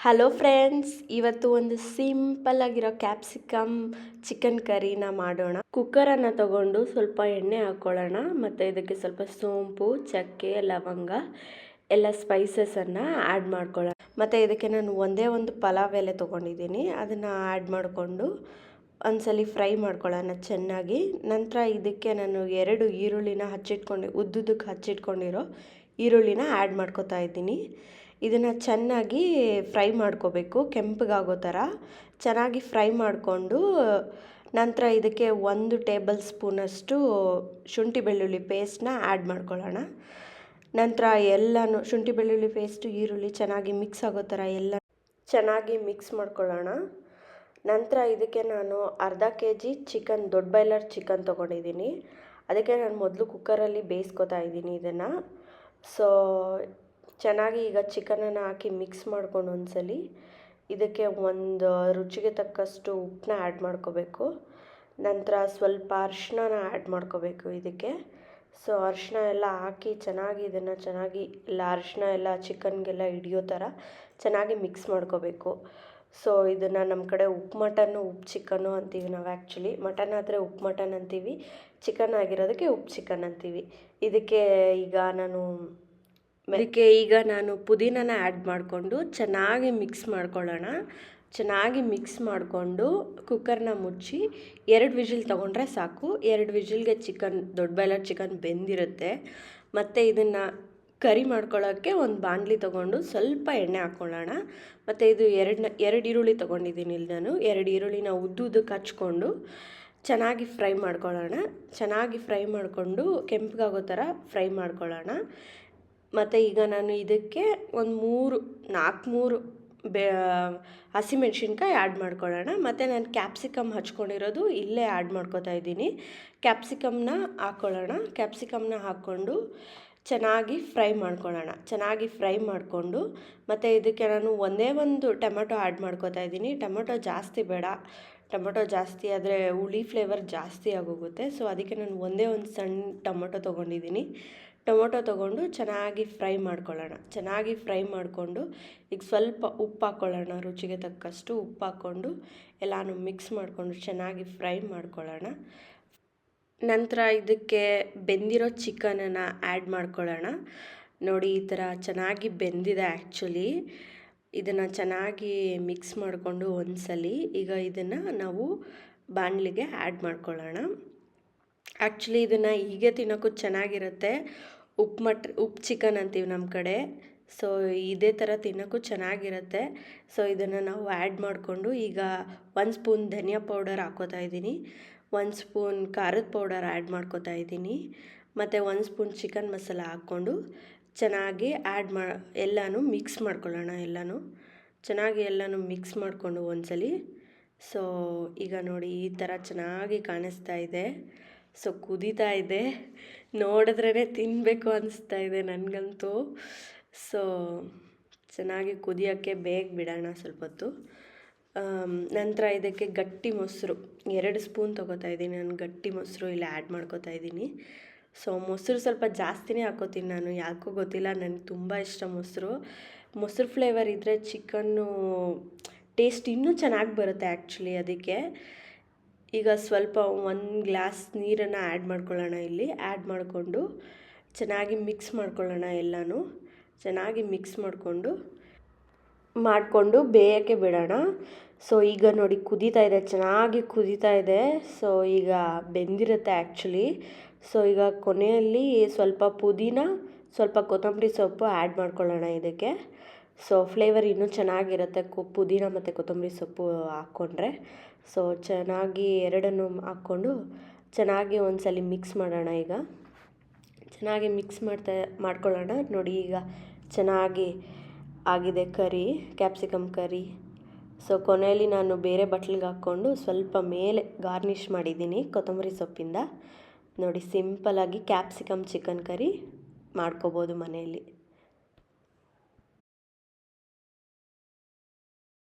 Hello friends, ಇವತ್ತು ಒಂದು simple ಆಗಿರೋ ಕ್ಯಾಪ್ಸಿಕಮ್ ಚಿಕನ್ ಕರಿನ ಮಾಡೋಣ. ಕುಕ್ಕರನ್ನು ತಗೊಂಡು ಸ್ವಲ್ಪ ಎಣ್ಣೆ ಹಾಕ್ಕೊಳ್ಳೋಣ. ಮತ್ತು ಇದಕ್ಕೆ ಸ್ವಲ್ಪ ಸೋಂಪು, ಚಕ್ಕೆ, ಲವಂಗ ಎಲ್ಲ ಸ್ಪೈಸಸನ್ನು ಆ್ಯಡ್ ಮಾಡ್ಕೊಳ್ಳೋಣ. ಮತ್ತು ಇದಕ್ಕೆ ನಾನು ಒಂದೇ ಒಂದು ಪಲಾವ್ ಎಲೆ ತೊಗೊಂಡಿದ್ದೀನಿ, ಅದನ್ನು ಆ್ಯಡ್ ಮಾಡಿಕೊಂಡು ಒಂದ್ಸಲಿ ಫ್ರೈ ಮಾಡ್ಕೊಳ್ಳೋಣ ಚೆನ್ನಾಗಿ. ನಂತರ ಇದಕ್ಕೆ ನಾನು 2 ಈರುಳ್ಳಿನ ಉದ್ದುದಕ್ಕೆ ಹಚ್ಚಿಟ್ಕೊಂಡಿರೋ ಈರುಳ್ಳಿನ ಆ್ಯಡ್ ಮಾಡ್ಕೊತಾ ಇದ್ದೀನಿ. ಇದನ್ನು ಚೆನ್ನಾಗಿ ಫ್ರೈ ಮಾಡ್ಕೋಬೇಕು, ಕೆಂಪಗಾಗೋ ಥರ ಚೆನ್ನಾಗಿ ಫ್ರೈ ಮಾಡಿಕೊಂಡು ನಂತರ ಇದಕ್ಕೆ 1 ಟೇಬಲ್ ಸ್ಪೂನಷ್ಟು ಶುಂಠಿ ಬೆಳ್ಳುಳ್ಳಿ ಪೇಸ್ಟ್ನ ಆ್ಯಡ್ ಮಾಡ್ಕೊಳ್ಳೋಣ. ನಂತರ ಎಲ್ಲನೂ ಶುಂಠಿ ಬೆಳ್ಳುಳ್ಳಿ ಪೇಸ್ಟು, ಈರುಳ್ಳಿ ಚೆನ್ನಾಗಿ ಮಿಕ್ಸ್ ಆಗೋ ಥರ ಎಲ್ಲ ಚೆನ್ನಾಗಿ ಮಿಕ್ಸ್ ಮಾಡ್ಕೊಳ್ಳೋಣ. ನಂತರ ಇದಕ್ಕೆ ನಾನು ಅರ್ಧ kg ಚಿಕನ್, ದೊಡ್ಡ ಬಾಯ್ಲರ್ ಚಿಕನ್ ತೊಗೊಂಡಿದ್ದೀನಿ. ಅದಕ್ಕೆ ನಾನು ಮೊದಲು ಕುಕ್ಕರಲ್ಲಿ ಬೇಯಿಸ್ಕೊತಾ ಇದ್ದೀನಿ ಇದನ್ನು. ಸೊ ಚೆನ್ನಾಗಿ ಈಗ ಚಿಕನನ್ನು ಹಾಕಿ ಮಿಕ್ಸ್ ಮಾಡ್ಕೊಂಡು ಒಂದ್ಸಲಿ ಇದಕ್ಕೆ ಒಂದು ರುಚಿಗೆ ತಕ್ಕಷ್ಟು ಉಪ್ಪನ್ನ ಆ್ಯಡ್ ಮಾಡ್ಕೋಬೇಕು. ನಂತರ ಸ್ವಲ್ಪ ಅರಿಶಿಣನ ಆ್ಯಡ್ ಮಾಡ್ಕೋಬೇಕು ಇದಕ್ಕೆ. ಸೊ ಅರಿಶಿಣ ಎಲ್ಲ ಹಾಕಿ ಚೆನ್ನಾಗಿ ಇದನ್ನು ಅರಿಶಿಣ ಎಲ್ಲ ಚಿಕನ್ಗೆಲ್ಲ ಹಿಡಿಯೋ ಥರ ಚೆನ್ನಾಗಿ ಮಿಕ್ಸ್ ಮಾಡ್ಕೋಬೇಕು. ಸೊ ಇದನ್ನು ನಮ್ಮ ಕಡೆ ಉಪ್ಪು ಮಟನ್ನು, ಉಪ್ಪು ಚಿಕನ್ನು ಅಂತೀವಿ ನಾವು. ಆ್ಯಕ್ಚುಲಿ ಮಟನ್ ಆದರೆ ಉಪ್ಪು ಮಟನ್ ಅಂತೀವಿ, ಚಿಕನ್ ಆಗಿರೋದಕ್ಕೆ ಉಪ್ಪು ಚಿಕನ್ ಅಂತೀವಿ. ಇದಕ್ಕೆ ಈಗ ನಾನು ಪುದೀನನ ಆ್ಯಡ್ ಮಾಡಿಕೊಂಡು ಚೆನ್ನಾಗಿ ಮಿಕ್ಸ್ ಮಾಡ್ಕೊಳ್ಳೋಣ. ಚೆನ್ನಾಗಿ ಮಿಕ್ಸ್ ಮಾಡಿಕೊಂಡು ಕುಕ್ಕರ್ನ ಮುಚ್ಚಿ 2 ವಿಜಿಲ್ ತೊಗೊಂಡ್ರೆ ಸಾಕು. 2 ವಿಜಿಲ್ಗೆ ದೊಡ್ಡ ಬಾಯ್ಲರ್ ಚಿಕನ್ ಬೆಂದಿರುತ್ತೆ. ಮತ್ತು ಇದನ್ನು ಕರಿ ಮಾಡ್ಕೊಳ್ಳೋಕ್ಕೆ ಒಂದು ಬಾಣಲಿ ತೊಗೊಂಡು ಸ್ವಲ್ಪ ಎಣ್ಣೆ ಹಾಕ್ಕೊಳ್ಳೋಣ. ಮತ್ತು ಇದು 2 ಈರುಳ್ಳಿ ತೊಗೊಂಡಿದ್ದೀನಿ ಇಲ್ಲಿ ನಾನು. 2 ಈರುಳ್ಳಿನ ಉದ್ದುದಕ್ಕೆ ಹಚ್ಕೊಂಡು ಚೆನ್ನಾಗಿ ಫ್ರೈ ಮಾಡ್ಕೊಳ್ಳೋಣ. ಚೆನ್ನಾಗಿ ಫ್ರೈ ಮಾಡಿಕೊಂಡು ಕೆಂಪಗಾಗೋ ಥರ ಫ್ರೈ ಮಾಡ್ಕೊಳ್ಳೋಣ. ಮತ್ತು ಈಗ ನಾನು ಇದಕ್ಕೆ ಒಂದು 3 ಹಸಿಮೆಣ್ಸಿನ್ಕಾಯಿ ಆ್ಯಡ್ ಮಾಡ್ಕೊಳ್ಳೋಣ. ಮತ್ತು ನಾನು ಕ್ಯಾಪ್ಸಿಕಮ್ ಹಚ್ಕೊಂಡಿರೋದು ಇಲ್ಲೇ ಆ್ಯಡ್ ಮಾಡ್ಕೊತಾ ಇದ್ದೀನಿ. ಕ್ಯಾಪ್ಸಿಕಮ್ನ ಹಾಕ್ಕೊಳ್ಳೋಣ. ಕ್ಯಾಪ್ಸಿಕಮ್ನ ಹಾಕ್ಕೊಂಡು ಚೆನ್ನಾಗಿ ಫ್ರೈ ಮಾಡ್ಕೊಳ್ಳೋಣ. ಚೆನ್ನಾಗಿ ಫ್ರೈ ಮಾಡಿಕೊಂಡು ಮತ್ತು ಇದಕ್ಕೆ ನಾನು ಒಂದೇ ಒಂದು ಟೊಮೆಟೊ ಆ್ಯಡ್ ಮಾಡ್ಕೊತಾ ಇದ್ದೀನಿ. ಟೊಮೆಟೊ ಜಾಸ್ತಿ ಬೇಡ, ಟೊಮೆಟೊ ಜಾಸ್ತಿ ಆದರೆ ಹುಳಿ ಫ್ಲೇವರ್ ಜಾಸ್ತಿ ಆಗೋಗುತ್ತೆ. ಸೊ ಅದಕ್ಕೆ ನಾನು ಒಂದೇ ಒಂದು ಸಣ್ಣ ಟೊಮೆಟೊ ತೊಗೊಂಡಿದ್ದೀನಿ. ಟೊಮೊಟೊ ತೊಗೊಂಡು ಚೆನ್ನಾಗಿ ಫ್ರೈ ಮಾಡ್ಕೊಳ್ಳೋಣ. ಚೆನ್ನಾಗಿ ಫ್ರೈ ಮಾಡಿಕೊಂಡು ಈಗ ಸ್ವಲ್ಪ ಉಪ್ಪು ಹಾಕ್ಕೊಳ್ಳೋಣ, ರುಚಿಗೆ ತಕ್ಕಷ್ಟು ಉಪ್ಪು ಹಾಕ್ಕೊಂಡು ಎಲ್ಲನೂ ಮಿಕ್ಸ್ ಮಾಡಿಕೊಂಡು ಚೆನ್ನಾಗಿ ಫ್ರೈ ಮಾಡ್ಕೊಳ್ಳೋಣ. ನಂತರ ಇದಕ್ಕೆ ಬೆಂದಿರೋ ಚಿಕನನ್ನು ಆ್ಯಡ್ ಮಾಡ್ಕೊಳ್ಳೋಣ. ನೋಡಿ, ಈ ಥರ ಚೆನ್ನಾಗಿ ಬೆಂದಿದೆ ಆ್ಯಕ್ಚುಲಿ. ಇದನ್ನು ಚೆನ್ನಾಗಿ ಮಿಕ್ಸ್ ಮಾಡಿಕೊಂಡು ಒಂದ್ಸಲಿ ಈಗ ಇದನ್ನು ನಾವು ಬಾಣಲಿಗೆ ಆ್ಯಡ್ ಮಾಡ್ಕೊಳ್ಳೋಣ. ಆ್ಯಕ್ಚುಲಿ ಇದನ್ನು ಹೀಗೆ ತಿನ್ನೋಕ್ಕೂ ಚೆನ್ನಾಗಿರುತ್ತೆ. ಉಪ್ಪು ಚಿಕನ್ ಅಂತೀವಿ ನಮ್ಮ ಕಡೆ. ಸೊ ಇದೇ ಥರ ತಿನ್ನೋಕ್ಕೂ ಚೆನ್ನಾಗಿರುತ್ತೆ. ಸೊ ಇದನ್ನು ನಾವು ಆ್ಯಡ್ ಮಾಡಿಕೊಂಡು ಈಗ 1 ಸ್ಪೂನ್ ಧನಿಯಾ ಪೌಡರ್ ಹಾಕ್ಕೋತಾ ಇದ್ದೀನಿ, 1 ಸ್ಪೂನ್ ಖಾರದ ಪೌಡರ್ ಆ್ಯಡ್ ಮಾಡ್ಕೋತಾ ಇದ್ದೀನಿ, ಮತ್ತು 1 ಸ್ಪೂನ್ ಚಿಕನ್ ಮಸಾಲ ಹಾಕ್ಕೊಂಡು ಚೆನ್ನಾಗಿ ಎಲ್ಲನೂ ಮಿಕ್ಸ್ ಮಾಡ್ಕೊಳ್ಳೋಣ. ಚೆನ್ನಾಗಿ ಎಲ್ಲನೂ ಮಿಕ್ಸ್ ಮಾಡಿಕೊಂಡು ಒಂದ್ಸಲಿ. ಸೊ ಈಗ ನೋಡಿ, ಈ ಥರ ಚೆನ್ನಾಗಿ ಕಾಣಿಸ್ತಾ ಇದೆ. ಸೊ ಕುದೀತಾ ಇದೆ, ನೋಡಿದ್ರೇ ತಿನ್ನಬೇಕು ಅನಿಸ್ತಾ ಇದೆ ನನಗಂತೂ. ಸೊ ಚೆನ್ನಾಗಿ ಕುದಿಯೋಕ್ಕೆ ಬೇಗ ಬಿಡೋಣ ಸ್ವಲ್ಪ ಹೊತ್ತು. ನಂತರ ಇದಕ್ಕೆ ಗಟ್ಟಿ ಮೊಸರು 2 ಸ್ಪೂನ್ ತೊಗೋತಾ ಇದ್ದೀನಿ ನಾನು. ಗಟ್ಟಿ ಮೊಸರು ಇಲ್ಲಿ ಆ್ಯಡ್ ಮಾಡ್ಕೋತಾ ಇದ್ದೀನಿ. ಸೊ ಮೊಸರು ಸ್ವಲ್ಪ ಜಾಸ್ತಿನೇ ಹಾಕ್ಕೋತೀನಿ ನಾನು, ಯಾಕೋ ಗೊತ್ತಿಲ್ಲ, ನನಗೆ ತುಂಬ ಇಷ್ಟ ಮೊಸರು ಫ್ಲೇವರ್ ಇದ್ದರೆ ಚಿಕನ್ನು ಟೇಸ್ಟ್ ಇನ್ನೂ ಚೆನ್ನಾಗಿ ಬರುತ್ತೆ ಆ್ಯಕ್ಚುಲಿ. ಅದಕ್ಕೆ ಈಗ ಸ್ವಲ್ಪ 1 ಗ್ಲಾಸ್ ನೀರನ್ನು ಆ್ಯಡ್ ಮಾಡ್ಕೊಳ್ಳೋಣ. ಇಲ್ಲಿ ಆ್ಯಡ್ ಮಾಡಿಕೊಂಡು ಚೆನ್ನಾಗಿ ಮಿಕ್ಸ್ ಮಾಡ್ಕೊಳ್ಳೋಣ. ಎಲ್ಲನೂ ಚೆನ್ನಾಗಿ ಮಿಕ್ಸ್ ಮಾಡಿಕೊಂಡು ಬೇಯೋಕ್ಕೆ ಬಿಡೋಣ. ಸೊ ಈಗ ನೋಡಿ, ಕುದೀತಾ ಇದೆ, ಚೆನ್ನಾಗಿ ಕುದೀತಾ ಇದೆ. ಸೊ ಈಗ ಬೆಂದಿರುತ್ತೆ ಆ್ಯಕ್ಚುಲಿ. ಸೊ ಈಗ ಕೊನೆಯಲ್ಲಿ ಸ್ವಲ್ಪ ಪುದೀನ, ಸ್ವಲ್ಪ ಕೊತ್ತಂಬರಿ ಸೊಪ್ಪು ಆ್ಯಡ್ ಮಾಡ್ಕೊಳ್ಳೋಣ ಇದಕ್ಕೆ. ಸೊ ಫ್ಲೇವರ್ ಇನ್ನೂ ಚೆನ್ನಾಗಿರುತ್ತೆ ಪುದೀನ ಮತ್ತು ಕೊತ್ತಂಬರಿ ಸೊಪ್ಪು ಹಾಕ್ಕೊಂಡ್ರೆ. ಸೊ ಚೆನ್ನಾಗಿ ಎರಡನ್ನೂ ಹಾಕ್ಕೊಂಡು ಚೆನ್ನಾಗಿ ಒಂದ್ಸಲಿ ಮಿಕ್ಸ್ ಮಾಡೋಣ. ಈಗ ಚೆನ್ನಾಗಿ ಮಿಕ್ಸ್ ಮಾಡ್ಕೊಳ್ಳೋಣ. ನೋಡಿ, ಈಗ ಚೆನ್ನಾಗಿ ಆಗಿದೆ ಕ್ಯಾಪ್ಸಿಕಮ್ ಕರಿ. ಸೊ ಕೊನೆಯಲ್ಲಿ ನಾನು ಬೇರೆ ಬಟ್ಲಿಗೆ ಹಾಕ್ಕೊಂಡು ಸ್ವಲ್ಪ ಮೇಲೆ ಗಾರ್ನಿಷ್ ಮಾಡಿದ್ದೀನಿ ಕೊತ್ತಂಬರಿ ಸೊಪ್ಪಿಂದ. ನೋಡಿ, ಸಿಂಪಲ್ಲಾಗಿ ಕ್ಯಾಪ್ಸಿಕಮ್ ಚಿಕನ್ ಕರಿ ಮಾಡ್ಕೋಬೋದು ಮನೆಯಲ್ಲಿ.